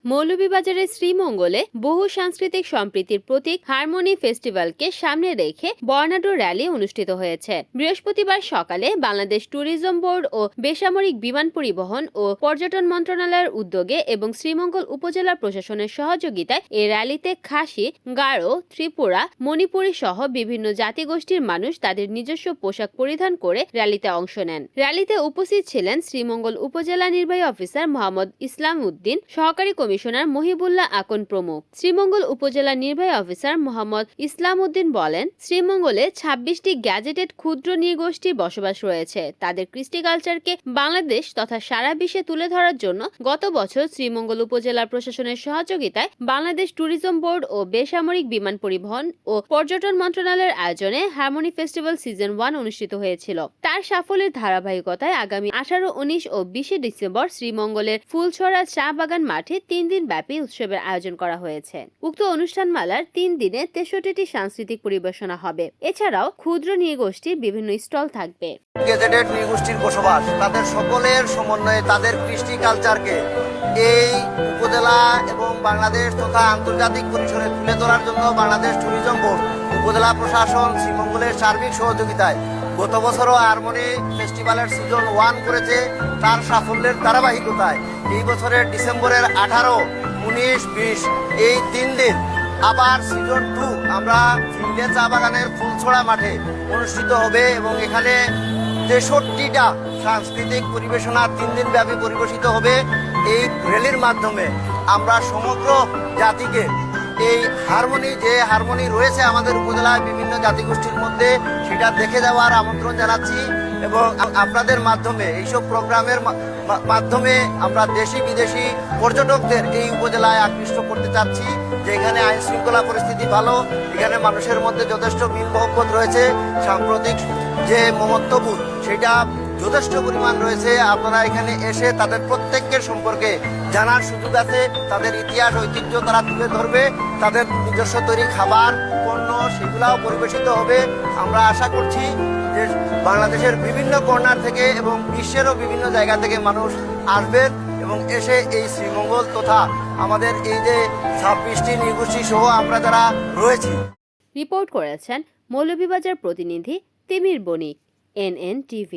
মৌলভীবাজারের শ্রীমঙ্গলে বহু সাংস্কৃতিক সম্প্রীতির প্রতীক হারমোনি ফেস্টিভ্যালকে সামনে রেখে বর্ণাঢ্য র্যালি অনুষ্ঠিত হয়েছে। বৃহস্পতিবার সকালে বাংলাদেশ ট্যুরিজম বোর্ড ও বেসামরিক বিমান পরিবহন ও পর্যটন মন্ত্রণালয়ের উদ্যোগে এবং শ্রীমঙ্গল উপজেলা প্রশাসনের সহযোগিতায় এই র্যালিতে খাসি, গারো, ত্রিপুরা, মণিপুরী সহ বিভিন্ন জাতিগোষ্ঠীর মানুষ তাদের নিজস্ব পোশাক পরিধান করে র্যালিতে অংশ নেন। র্যালিতে উপস্থিত ছিলেন শ্রীমঙ্গল উপজেলা নির্বাহী অফিসার মোহাম্মদ ইসলাম উদ্দিন, সহকারী কমিশনার মহিবুল্লাহ আকন প্রমুখ। শ্রীমঙ্গল উপজেলা নির্বাহী অফিসার মোহাম্মদ ইসলাম উদ্দিন বলেন, শ্রীমঙ্গলে 26টি গ্যাজেটেড ক্ষুদ্র নৃগোষ্ঠীর বসবাস রয়েছে। তাদের কৃষ্টি কালচারকে বাংলাদেশ তথা সারা বিশ্বে তুলে ধরার জন্য গত বছর শ্রীমঙ্গল উপজেলা প্রশাসনের সহযোগিতায় বাংলাদেশ ট্যুরিজম বোর্ড ও বেসামরিক বিমান পরিবহন ও পর্যটন মন্ত্রণালয়ের আয়োজনে হারমোনি ফেস্টিভ্যাল সিজন 1 অনুষ্ঠিত হয়েছিল। তার সাফল্যের ধারাবাহিকতায় আগামী 18, 19 ও 20 ডিসেম্বর শ্রীমঙ্গলের ফুলছড়া চা বাগান মাঠে 3 দিন ব্যাপী উৎসবের আয়োজন করা হয়েছে। উক্ত অনুষ্ঠানমালার 3 দিনে 63টি সাংস্কৃতিক পরিবেশনা হবে। এছাড়াও ক্ষুদ্র নৃগোষ্ঠীর বিভিন্ন স্টল থাকবে। গ্যাজেটেড নৃগোষ্ঠীর বসবাস, তাদের সকলের সমন্বয়ে তাদের কৃষ্টি কালচারকে এই উপজেলা এবং বাংলাদেশ তথা আন্তর্জাতিক পরিসরে তুলে ধরার জন্য বাংলাদেশ ট্যুরিজম বোর্ড, উপজেলা প্রশাসন, শ্রীমঙ্গলের সার্বিক সহযোগিতায় গত বছরও হারমোনি ফেস্টিভ্যালের সিজন 1 করেছে। তার সাফল্যের ধারাবাহিকতায় এই বছরের ডিসেম্বরের 18, 19, 20 এই 3 দিন আবার সিজন 2 আমরা ফিল্ডে চা বাগানের ফুলছড়া মাঠে অনুষ্ঠিত হবে এবং এখানে 63টা সাংস্কৃতিক পরিবেশনা 3 দিন ব্যাপী পরিবেশিত হবে। এই র্যালির মাধ্যমে আমরা সমগ্র জাতিকে এই হারমোনি রয়েছে আমাদের উপজেলায় বিভিন্ন জাতিগোষ্ঠীর মধ্যে, সেটা দেখে যাওয়ার আমন্ত্রণ জানাচ্ছি এবং আপনাদের মাধ্যমে এইসব প্রোগ্রামের মাধ্যমে আমরা দেশি বিদেশি পর্যটকদের এই উপজেলায় আকৃষ্ট করতে চাচ্ছি যে এখানে আইন শৃঙ্খলা পরিস্থিতি ভালো, এখানে মানুষের মধ্যে যথেষ্ট মিল মহব্বত রয়েছে, সাম্প্রতিক যে মমত্ববোধ সেটা যথেষ্ট পরিমাণ রয়েছে। আপনারা এখানে এসে তাদের প্রত্যেকের সম্পর্কে জানার সুযোগ আছে, তাদের ইতিহাস ঐতিহ্য তারা তুলে ধরবে, তাদের নিজস্ব তৈরি খাবার পণ্য সেগুলাও পরিবেশিত হবে। আমরা আশা করছি যে বাংলাদেশের বিভিন্ন কর্নার থেকে এবং বিশ্বেরও বিভিন্ন জায়গা থেকে মানুষ আসবেন এবং এসে এই শ্রীমঙ্গল তথা আমাদের এই যে 26টি নৃগোষ্ঠী সহ আমরা যারা রয়েছি। রিপোর্ট করেছেন মৌলভীবাজার প্রতিনিধি তিমির বণিক, NN TV।